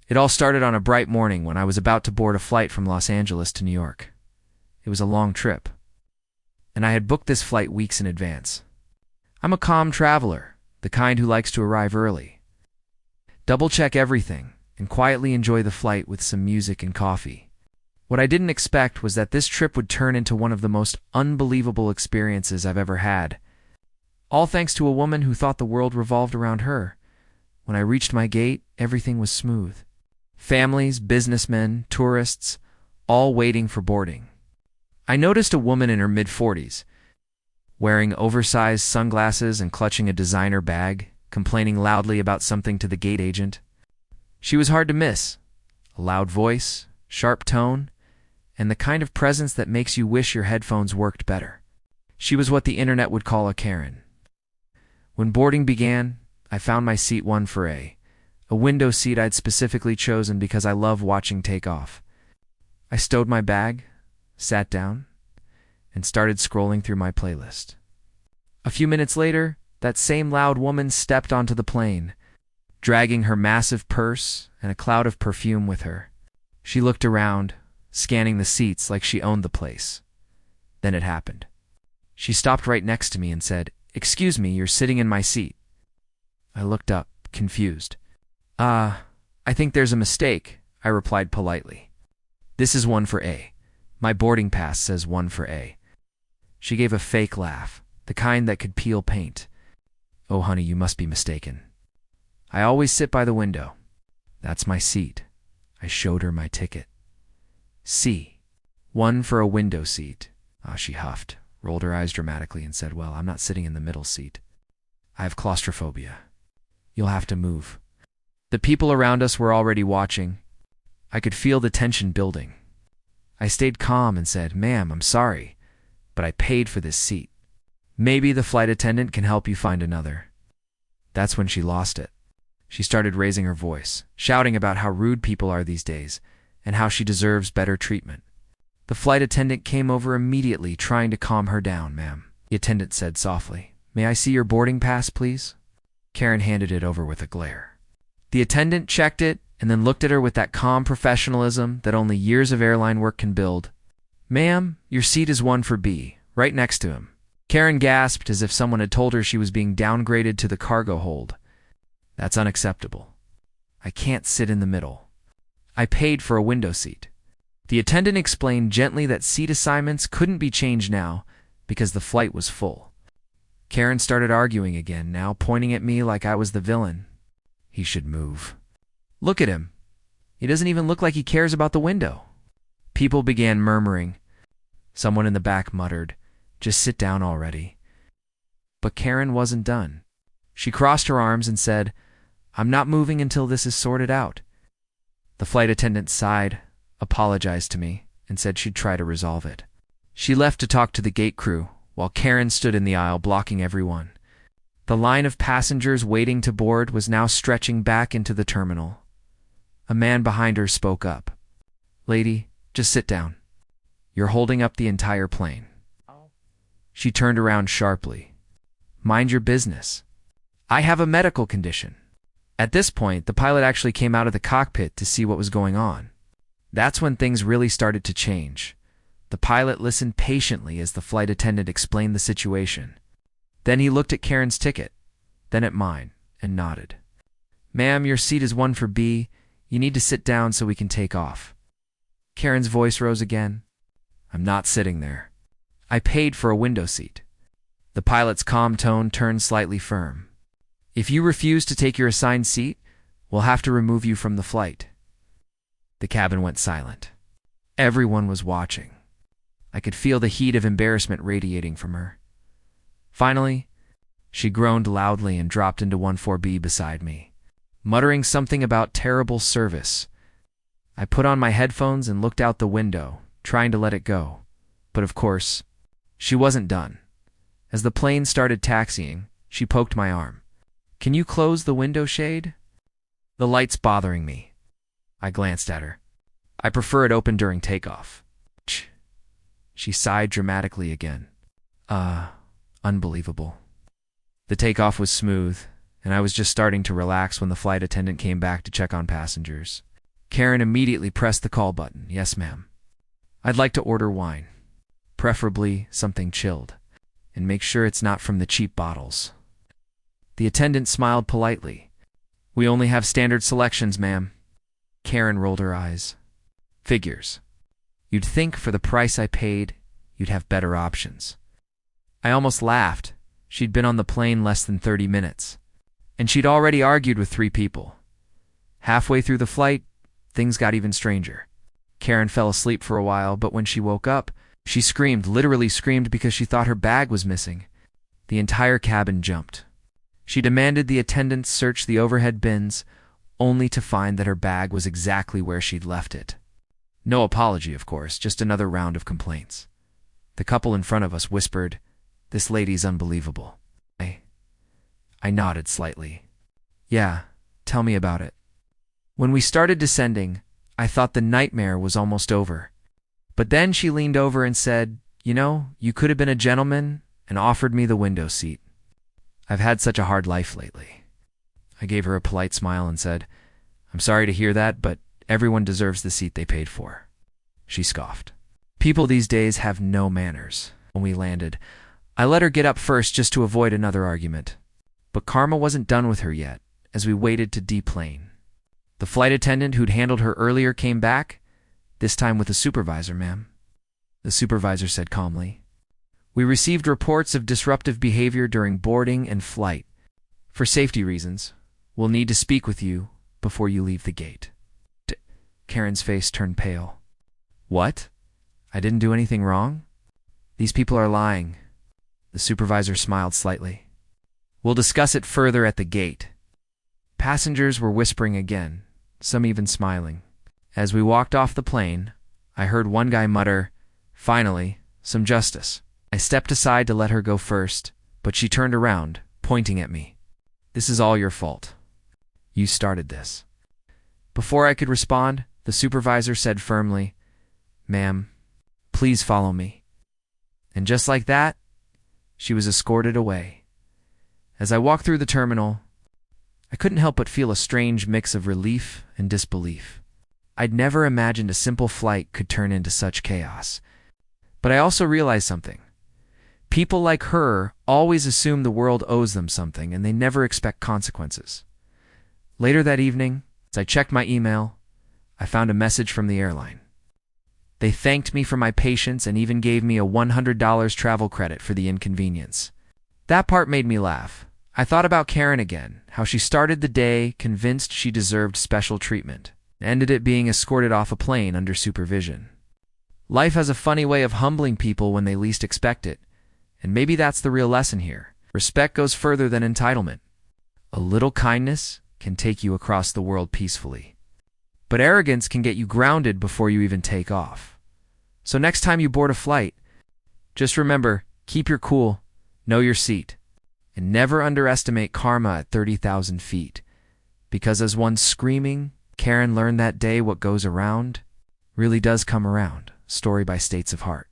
It all started on a bright morning when I was about to board a flight from Los Angeles to New York. It was a long trip, and I had booked this flight weeks in advance. I'm a calm traveler, the kind who likes to arrive early, double-check everything, and quietly enjoy the flight with some music and coffee. What I didn't expect was that this trip would turn into one of the most unbelievable experiences I've ever had, all thanks to a woman who thought the world revolved around her. When I reached my gate, everything was smooth. Families, businessmen, tourists, all waiting for boarding. I noticed a woman in her mid-40s, wearing oversized sunglasses and clutching a designer bag, complaining loudly about something to the gate agent. She was hard to miss. A loud voice, sharp tone, and the kind of presence that makes you wish your headphones worked better. She was what the internet would call a Karen. When boarding began, I found my seat 1 for A window seat I'd specifically chosen because I love watching takeoff. I stowed my bag, sat down, and started scrolling through my playlist. A few minutes later, that same loud woman stepped onto the plane, dragging her massive purse and a cloud of perfume with her. She looked around, scanning the seats like she owned the place. Then it happened. She stopped right next to me and said, "Excuse me, you're sitting in my seat." I looked up, confused. I think there's a mistake," I replied politely. "This is 1 for A. My boarding pass says 1 for A." She gave a fake laugh, the kind that could peel paint. "Oh, honey, you must be mistaken. I always sit by the window. That's my seat." I showed her my ticket. C. 1 for a window seat. She huffed, rolled her eyes dramatically, and said, "Well, I'm not sitting in the middle seat. I have claustrophobia. You'll have to move." The people around us were already watching. I could feel the tension building. I stayed calm and said, "Ma'am, I'm sorry, but I paid for this seat. Maybe the flight attendant can help you find another." That's when she lost it. She started raising her voice, shouting about how rude people are these days and how she deserves better treatment. The flight attendant came over immediately, trying to calm her down. "Ma'am," the attendant said softly, "may I see your boarding pass, please?" Karen handed it over with a glare. The attendant checked it and then looked at her with that calm professionalism that only years of airline work can build. "Ma'am, your seat is 1 for B, right next to him." Karen gasped as if someone had told her she was being downgraded to the cargo hold. "That's unacceptable. I can't sit in the middle. I paid for a window seat." The attendant explained gently that seat assignments couldn't be changed now because the flight was full. Karen started arguing again, now pointing at me like I was the villain. "He should move. Look at him. He doesn't even look like he cares about the window." People began murmuring. Someone in the back muttered, "Just sit down already." But Karen wasn't done. She crossed her arms and said, "I'm not moving until this is sorted out." The flight attendant sighed, apologized to me, and said she'd try to resolve it. She left to talk to the gate crew, while Karen stood in the aisle blocking everyone. The line of passengers waiting to board was now stretching back into the terminal. A man behind her spoke up. "Lady, just sit down. You're holding up the entire plane." She turned around sharply. "Mind your business. I have a medical condition." At this point, the pilot actually came out of the cockpit to see what was going on. That's when things really started to change. The pilot listened patiently as the flight attendant explained the situation. Then he looked at Karen's ticket, then at mine, and nodded. "Ma'am, your seat is 1 for B. You need to sit down so we can take off." Karen's voice rose again. "I'm not sitting there. I paid for a window seat." The pilot's calm tone turned slightly firm. "If you refuse to take your assigned seat, we'll have to remove you from the flight." The cabin went silent. Everyone was watching. I could feel the heat of embarrassment radiating from her. Finally, she groaned loudly and dropped into 14B beside me, muttering something about terrible service. I put on my headphones and looked out the window, trying to let it go. But of course, she wasn't done. As the plane started taxiing, she poked my arm. "Can you close the window shade?" "The light's bothering me." I glanced at her. "I prefer it open during takeoff." She sighed dramatically again. Unbelievable. The takeoff was smooth, and I was just starting to relax when the flight attendant came back to check on passengers. Karen immediately pressed the call button. Yes, ma'am. I'd like to order wine, preferably something chilled, and make sure it's not from the cheap bottles. The attendant smiled politely. We only have standard selections, ma'am. Karen rolled her eyes. Figures. You'd think for the price I paid, you'd have better options. I almost laughed. She'd been on the plane less than 30 minutes, and she'd already argued with 3 people. Halfway through the flight, things got even stranger. Karen fell asleep for a while, but when she woke up, she screamed, literally screamed, because she thought her bag was missing. The entire cabin jumped. She demanded the attendants search the overhead bins, only to find that her bag was exactly where she'd left it. No apology, of course, just another round of complaints. The couple in front of us whispered, "This lady's unbelievable." I nodded slightly. Yeah, tell me about it. When we started descending, I thought the nightmare was almost over. But then she leaned over and said, you could have been a gentleman and offered me the window seat. I've had such a hard life lately. I gave her a polite smile and said, I'm sorry to hear that, but everyone deserves the seat they paid for. She scoffed. People these days have no manners. When we landed, I let her get up first just to avoid another argument. But karma wasn't done with her yet, as we waited to deplane. The flight attendant who'd handled her earlier came back, this time with a supervisor, ma'am. The supervisor said calmly, We received reports of disruptive behavior during boarding and flight. For safety reasons, we'll need to speak with you before you leave the gate. Karen's face turned pale. What? I didn't do anything wrong? These people are lying. The supervisor smiled slightly. We'll discuss it further at the gate. Passengers were whispering again, some even smiling. As we walked off the plane, I heard one guy mutter, Finally, some justice. I stepped aside to let her go first, but she turned around, pointing at me. This is all your fault. You started this. Before I could respond, the supervisor said firmly, Ma'am, please follow me. And just like that, she was escorted away. As I walked through the terminal, I couldn't help but feel a strange mix of relief and disbelief. I'd never imagined a simple flight could turn into such chaos. But I also realized something. People like her always assume the world owes them something, and they never expect consequences. Later that evening, as I checked my email, I found a message from the airline. They thanked me for my patience and even gave me a $100 travel credit for the inconvenience. That part made me laugh. I thought about Karen again, how she started the day convinced she deserved special treatment, and ended it being escorted off a plane under supervision. Life has a funny way of humbling people when they least expect it, and maybe that's the real lesson here. Respect goes further than entitlement. A little kindness can take you across the world peacefully. But arrogance can get you grounded before you even take off. So next time you board a flight, just remember, keep your cool, know your seat, and never underestimate karma at 30,000 feet. Because as one screaming, Karen learned that day, what goes around really does come around. Story by States of Heart.